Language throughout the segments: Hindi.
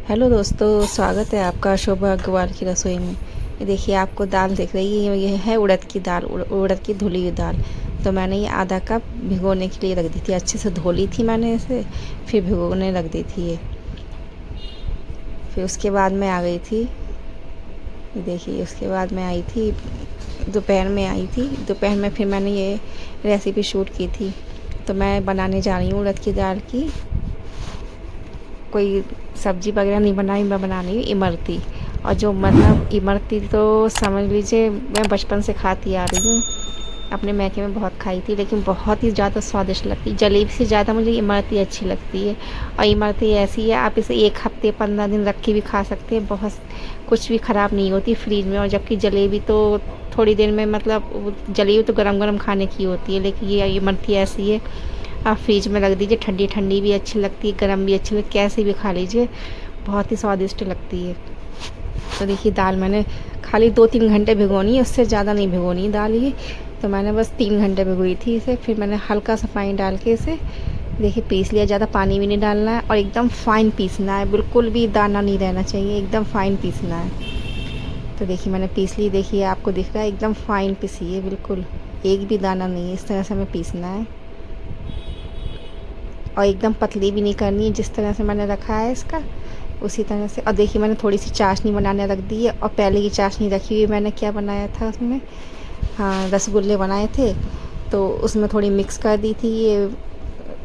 हेलो दोस्तों, स्वागत है आपका शोभा अग्रवाल की रसोई में। ये देखिए, आपको दाल दिख रही है, ये है उड़द की दाल, उड़द की धुली हुई दाल। तो मैंने ये आधा कप भिगोने के लिए रख दी थी। अच्छे से धो ली थी मैंने इसे, फिर भिगोने रख दी थी ये। फिर उसके बाद मैं आ गई थी, ये देखिए, उसके बाद मैं आई थी, दोपहर में आई थी। दोपहर में फिर मैंने ये रेसिपी शूट की थी। तो मैं बनाने जा रही हूँ उड़द की दाल की। कोई सब्ज़ी वगैरह नहीं बनाई, मैं बना रही हूँ इमरती। और जो मतलब इमरती तो समझ लीजिए मैं बचपन से खाती आ रही हूँ, अपने मैके में बहुत खाई थी, लेकिन बहुत ही ज़्यादा स्वादिष्ट लगती है। जलेबी से ज़्यादा मुझे इमरती अच्छी लगती है। और इमरती ऐसी है, आप इसे 1 हफ्ते 15 दिन रख के भी खा सकते हैं, बहुत कुछ भी ख़राब नहीं होती फ्रीज में। और जबकि जलेबी तो थोड़ी देर में, मतलब जलेबी तो गरम गरम खाने की होती है, लेकिन ये इमरती ऐसी है, आप फ्रिज में रख दीजिए, ठंडी ठंडी भी अच्छी लगती है, गर्म भी अच्छी लगती है, कैसे भी खा लीजिए, बहुत ही स्वादिष्ट लगती है। तो देखिए, दाल मैंने खाली 2-3 घंटे भिगोनी है, उससे ज़्यादा नहीं भिगोनी है दाल ये। तो मैंने बस 3 घंटे भिगोई थी इसे। फिर मैंने हल्का सा पानी डाल के इसे देखिए पीस लिया। ज़्यादा पानी भी नहीं डालना है और एकदम फाइन पीसना है, बिल्कुल भी दाना नहीं रहना चाहिए, एकदम फाइन पीसना है। तो देखिए मैंने पीस ली, देखिए आपको दिख रहा है एकदम फाइन पीसी है, बिल्कुल एक भी दाना नहीं है। इस तरह से हमें पीसना है और एकदम पतली भी नहीं करनी है, जिस तरह से मैंने रखा है इसका उसी तरह से। और देखिए मैंने थोड़ी सी चाशनी बनाने रख दी है, और पहले की चाशनी रखी हुई। मैंने क्या बनाया था उसमें, हाँ, रसगुल्ले बनाए थे, तो उसमें थोड़ी मिक्स कर दी थी। ये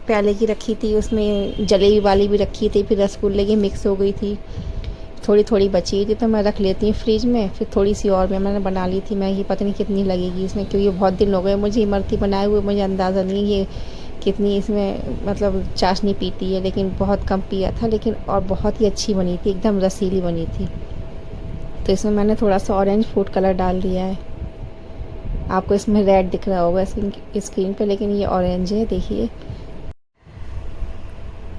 पहले की रखी थी, उसमें जलेबी वाली भी रखी थी, फिर रसगुल्ले की मिक्स हो गई थी। थोड़ी थोड़ी बची हुई थी, तो मैं रख लेती हूँ फ्रिज में। फिर थोड़ी सी और मैंने बना ली थी। मैं ये पता नहीं कितनी लगेगी इसमें, क्योंकि बहुत दिन हो गए मुझे इमरती बनाए हुए, मुझे अंदाज़ा नहीं है ये कितनी इसमें मतलब चाशनी पीती है, लेकिन बहुत कम पिया था, लेकिन और बहुत ही अच्छी बनी थी, एकदम रसीली बनी थी। तो इसमें मैंने थोड़ा सा ऑरेंज फूड कलर डाल दिया है। आपको इसमें रेड दिख रहा होगा स्क्रीन पे, लेकिन ये ऑरेंज है, देखिए।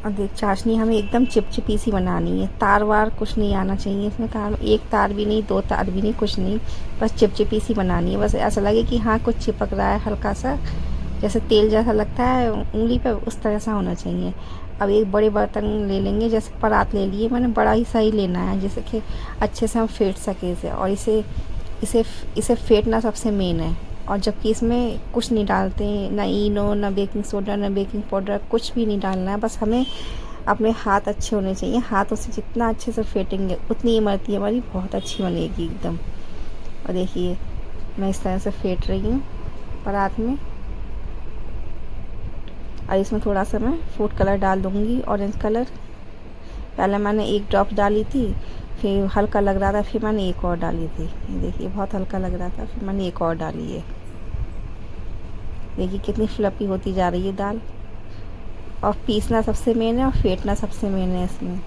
और देख, चाशनी हमें एकदम चिपचिपी सी बनानी है, तार वार कुछ नहीं आना चाहिए इसमें। तार, एक तार भी नहीं, 2 तार भी नहीं, कुछ नहीं, बस चिपचिपी सी बनानी है। बस ऐसा लगे कि हाँ कुछ चिपक रहा है हल्का सा, जैसे तेल जैसा लगता है उंगली पे, उस तरह सा होना चाहिए। अब एक बड़े बर्तन ले लेंगे, जैसे परात ले लिए मैंने, बड़ा ही सही लेना है, जैसे कि अच्छे से हम फेंट सके इसे। और इसे इसे इसे फेंटना सबसे मेन है। और जबकि इसमें कुछ नहीं डालते, ना इनो, ना बेकिंग सोडा, ना बेकिंग पाउडर, कुछ भी नहीं डालना है। बस हमें अपने हाथ अच्छे होने चाहिए, हाथों से जितना अच्छे से फेंटेंगे उतनी इमरती हमारी बहुत अच्छी बनेगी एकदम। और देखिए मैं इस तरह से फेंट रही हूँ परात में। और इसमें थोड़ा सा मैं फूड कलर डाल दूँगी, ऑरेंज कलर। पहले मैंने 1 ड्रॉप डाली थी, फिर हल्का लग रहा था, फिर मैंने एक और डाली थी। ये देखिए बहुत हल्का लग रहा था, फिर मैंने एक और डाली है। देखिए कितनी फ्लफी होती जा रही है दाल। और पीसना सबसे मेन है और फेंटना सबसे मेन है इसमें।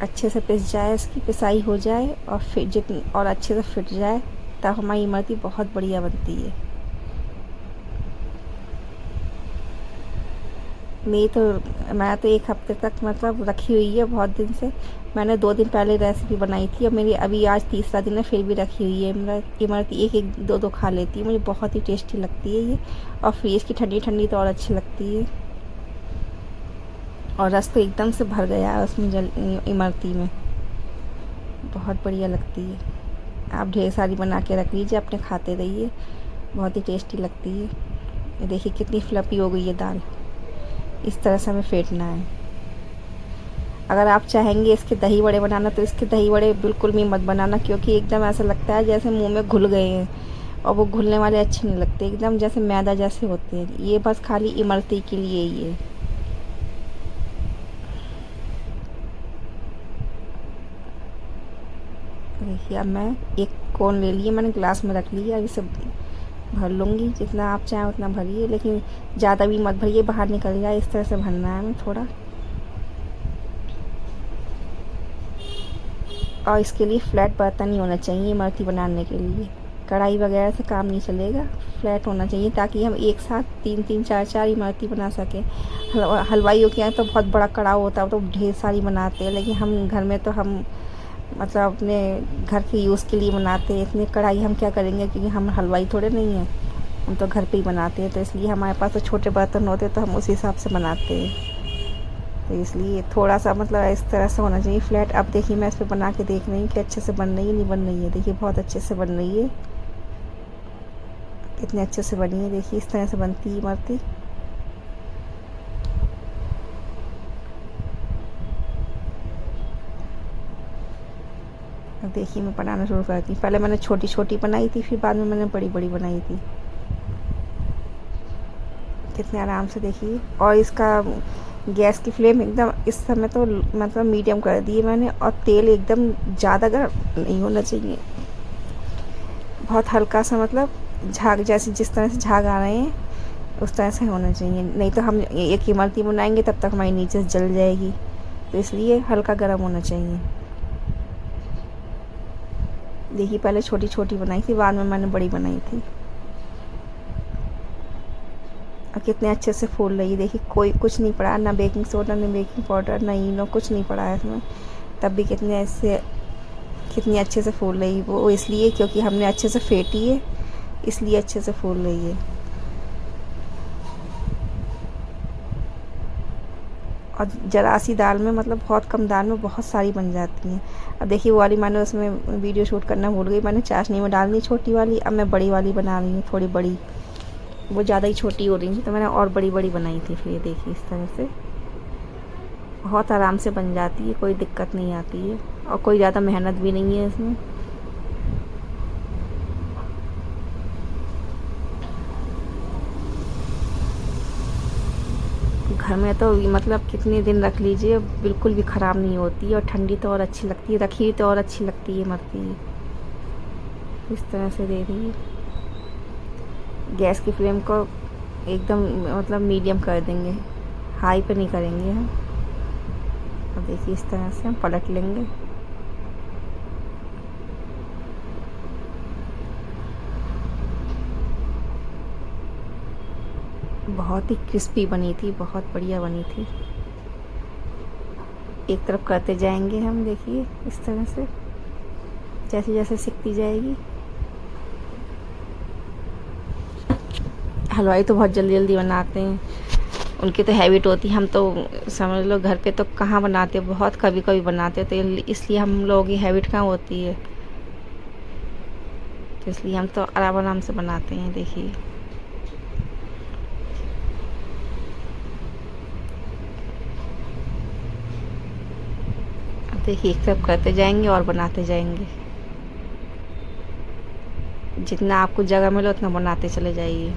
अच्छे से पिस जाए, इसकी पिसाई हो जाए, और फिर जितनी और अच्छे से फिट जाए, तब हमारी इमरती बहुत बढ़िया बनती है। मैं तो 1 हफ्ते तक मतलब रखी हुई है, बहुत दिन से। मैंने 2 दिन पहले रेसिपी बनाई थी, और मेरी अभी आज तीसरा दिन है, फिर भी रखी हुई है इमरती। एक एक दो दो खा लेती है, मुझे बहुत ही टेस्टी लगती है ये। और फ्रीज की ठंडी ठंडी तो और अच्छी लगती है। और रस तो एकदम से भर गया है उसमें, इमरती में, बहुत बढ़िया लगती है। आप ढेर सारी बना के रख लीजिए, अपने खाते रहिए, बहुत ही टेस्टी लगती है। ये देखिए कितनी फ्लफी हो गई है दाल। इस तरह से हमें फेंटना है। अगर आप चाहेंगे इसके दही बड़े बनाना, तो इसके दही बड़े बिल्कुल भी मत बनाना, क्योंकि एकदम ऐसा लगता है जैसे मुंह में घुल गए हैं, और वो घुलने वाले अच्छे नहीं लगते, एकदम जैसे मैदा जैसे होते हैं। ये बस खाली इमरती के लिए ही है। देखिए अब मैं एक कोन ले लिए, मैंने ग्लास में रख लिया। अब इसे भर लूँगी, जितना आप चाहें उतना भरिए, लेकिन ज़्यादा भी मत भरिए, बाहर निकल जाए, इस तरह से भरना है हमें थोड़ा। और इसके लिए फ्लैट बर्तन ही होना चाहिए इमरती बनाने के लिए, कढ़ाई वगैरह से काम नहीं चलेगा, फ्लैट होना चाहिए, ताकि हम एक साथ 3-3 4-4 इमरती बना सकें। हलवाइयों के यहाँ तो बहुत बड़ा कढ़ाई होता है, तो ढेर सारी बनाते हैं, लेकिन हम घर में तो हम मतलब अपने घर के यूज़ के लिए बनाते हैं। इतनी कढ़ाई हम क्या करेंगे, क्योंकि हम हलवाई थोड़े नहीं हैं, हम तो घर पे ही बनाते हैं। तो इसलिए हमारे पास तो छोटे बर्तन होते हैं, तो हम उस हिसाब से बनाते हैं। तो इसलिए थोड़ा सा मतलब इस तरह से होना चाहिए फ्लैट। अब देखिए मैं इस पर बना के देख रही हूँ कि अच्छे से बन रही है नहीं बन रही है। देखिए बहुत अच्छे से बन रही है, कितने अच्छे से बनी है। देखिए इस तरह से बनती है इमरती। अब देखिए मैं बनाना शुरू करती हूँ। पहले मैंने छोटी छोटी बनाई थी, फिर बाद में मैंने बड़ी बड़ी बनाई थी। कितने आराम से देखिए। और इसका गैस की फ्लेम एकदम इस समय तो मतलब मीडियम कर दी है मैंने। और तेल एकदम ज़्यादा गर्म नहीं होना चाहिए, बहुत हल्का सा, मतलब झाग जैसे जिस तरह से झाग आ रहे हैं उस तरह से होना चाहिए। नहीं तो हम एक इमरती बनाएंगे तब तक हमारी नीचे से जल जाएगी। तो इसलिए हल्का गर्म होना चाहिए। देखिए पहले छोटी छोटी बनाई थी, बाद में मैंने बड़ी बनाई थी। और कितने अच्छे से फूल रही है। देखिए कोई कुछ नहीं पड़ा, ना बेकिंग सोडा ना बेकिंग पाउडर ना इनो, कुछ नहीं पड़ा है इसमें। तब भी कितनी अच्छे से फूल रही। वो इसलिए क्योंकि हमने अच्छे से फेंटी है, इसलिए अच्छे से फूल रही है। और ज़रा सी दाल में, मतलब बहुत कम दाल में बहुत सारी बन जाती हैं। अब देखिए वो वाली मैंने उसमें वीडियो शूट करना भूल गई, मैंने चाशनी में डालनी छोटी वाली। अब मैं बड़ी वाली बना रही हूँ, थोड़ी बड़ी। वो ज़्यादा ही छोटी हो रही थी तो मैंने और बड़ी बड़ी बनाई थी। फिर ये देखिए इस तरह से बहुत आराम से बन जाती है, कोई दिक्कत नहीं आती है। और कोई ज़्यादा मेहनत भी नहीं है इसमें। घर में तो मतलब कितने दिन रख लीजिए बिल्कुल भी ख़राब नहीं होती है। और ठंडी तो और अच्छी लगती है, रखी तो और अच्छी लगती है मरती है। इस तरह से दे दी। गैस की फ्लेम को एकदम मतलब मीडियम कर देंगे, हाई पे नहीं करेंगे हम। अब देखिए इस तरह से हम पलट लेंगे। बहुत ही क्रिस्पी बनी थी, बहुत बढ़िया बनी थी। एक तरफ करते जाएंगे हम, देखिए इस तरह से जैसे जैसे सिकती जाएगी। हलवाई तो बहुत जल्दी जल्दी बनाते हैं, उनकी तो हैबिट होती है। हम तो समझ लो घर पे तो कहाँ बनाते, बहुत कभी कभी बनाते, तो इसलिए हम लोगों की हैबिट कहाँ होती है। तो इसलिए हम तो आराम आराम से बनाते हैं। देखिए अब देखिए एक तरफ करते जाएंगे और बनाते जाएंगे। जितना आपको जगह मिले उतना बनाते चले जाइए।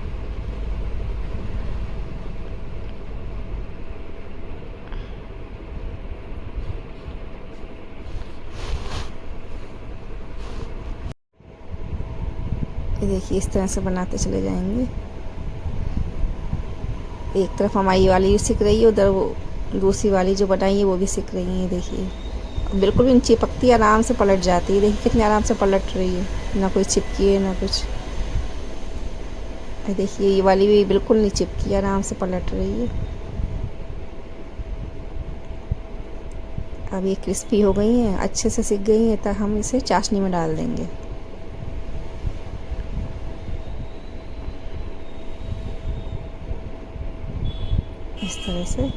ये देखिए इस तरह से बनाते चले जाएंगे। एक तरफ हमारी वाली सिक रही है, उधर वो दूसरी वाली जो बनाई है वो भी सिक रही है। देखिए बिल्कुल भी नहीं चिपकती, आराम से पलट जाती है। देखिए कितने आराम से पलट रही है, ना कोई चिपकी है ना कुछ। देखिए ये वाली भी बिल्कुल नहीं चिपकी, आराम से पलट रही है। अब ये क्रिस्पी हो गई हैं, अच्छे से सिक गई हैं, तब हम इसे चाशनी में डाल देंगे। इस तरह से।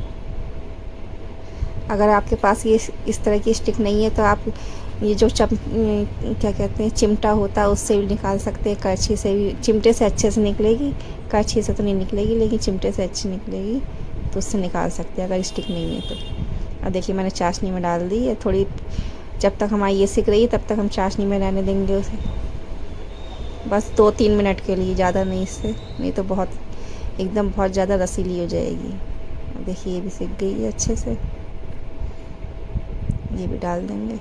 अगर आपके पास ये इस तरह की स्टिक नहीं है तो आप ये जो क्या कहते हैं चिमटा होता है उससे भी निकाल सकते हैं, करछी से भी। चिमटे से अच्छे से निकलेगी, करछी से तो नहीं निकलेगी, लेकिन चिमटे से अच्छी निकलेगी, तो उससे निकाल सकते हैं अगर स्टिक नहीं है तो। अब देखिए मैंने चाशनी में डाल दी है थोड़ी। जब तक हमारी ये सिक रही है तब तक हम चाशनी में रहने देंगे उसे, बस 2-3 मिनट के लिए, ज़्यादा नहीं इससे, नहीं तो बहुत एकदम बहुत ज़्यादा रसीली हो जाएगी। अब देखिए ये भी सिक गई है अच्छे से, ये भी डाल देंगे।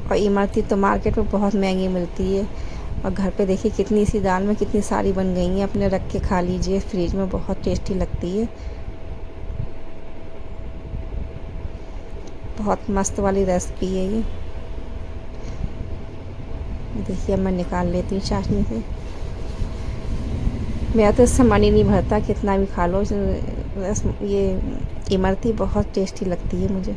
और इमरती तो मार्केट में बहुत महंगी मिलती है, और घर पे देखिए कितनी सी दाल में कितनी सारी बन गई हैं। अपने रख के खा लीजिए फ्रिज में, बहुत टेस्टी लगती है। बहुत मस्त वाली रेसिपी है ये। देखिए अब मैं निकाल लेती हूँ चाशनी से। मेरा तो इससे मन ही नहीं भरता, कितना भी खा लो। ये इमरती बहुत टेस्टी लगती है मुझे।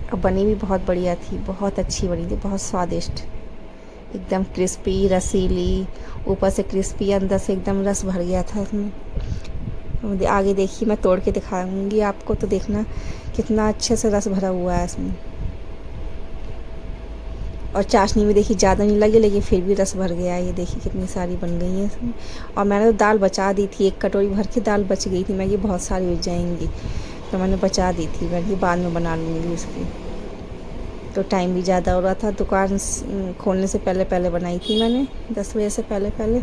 और बनी भी बहुत बढ़िया थी, बहुत अच्छी बनी थी, बहुत स्वादिष्ट। एकदम क्रिस्पी रसीली, ऊपर से क्रिस्पी, अंदर से एकदम रस भर गया था इसमें। आगे देखिए, मैं तोड़ के दिखाऊंगी आपको, तो देखना कितना अच्छे से रस भरा हुआ है इसमें। और चाशनी में देखिए ज़्यादा नहीं लगी, लेकिन फिर भी रस भर गया है। ये देखिए कितनी सारी बन गई हैं इसमें। और मैंने तो दाल बचा दी थी, 1 कटोरी भर के दाल बच गई थी। मैं ये बहुत सारी हो जाएंगी, तो मैंने बचा दी थी। मैं ये बाद में बना लूँगी उसकी। तो टाइम भी ज़्यादा हो रहा था, दुकान खोलने से पहले पहले बनाई थी मैंने, 10 बजे से पहले पहले।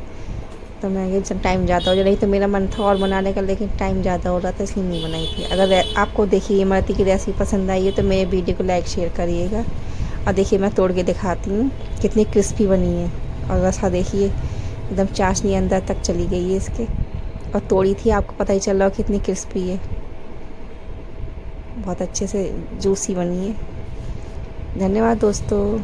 तो मैं ये जब टाइम ज़्यादा हो जाए, नहीं तो मेरा मन था और बनाने का, लेकिन टाइम ज़्यादा हो रहा था इसलिए नहीं बनाई थी। अगर आपको देखिए इमरती की रेसिपी पसंद आई है तो मेरे वीडियो को लाइक शेयर करिएगा। और देखिए मैं तोड़ के दिखाती हूँ कितनी क्रिस्पी बनी है। और रसा देखिए एकदम चाशनी अंदर तक चली गई है इसके। और तोड़ी थी, आपको पता ही चल रहा हो कितनी क्रिस्पी है, बहुत अच्छे से जूसी बनी है। धन्यवाद दोस्तों।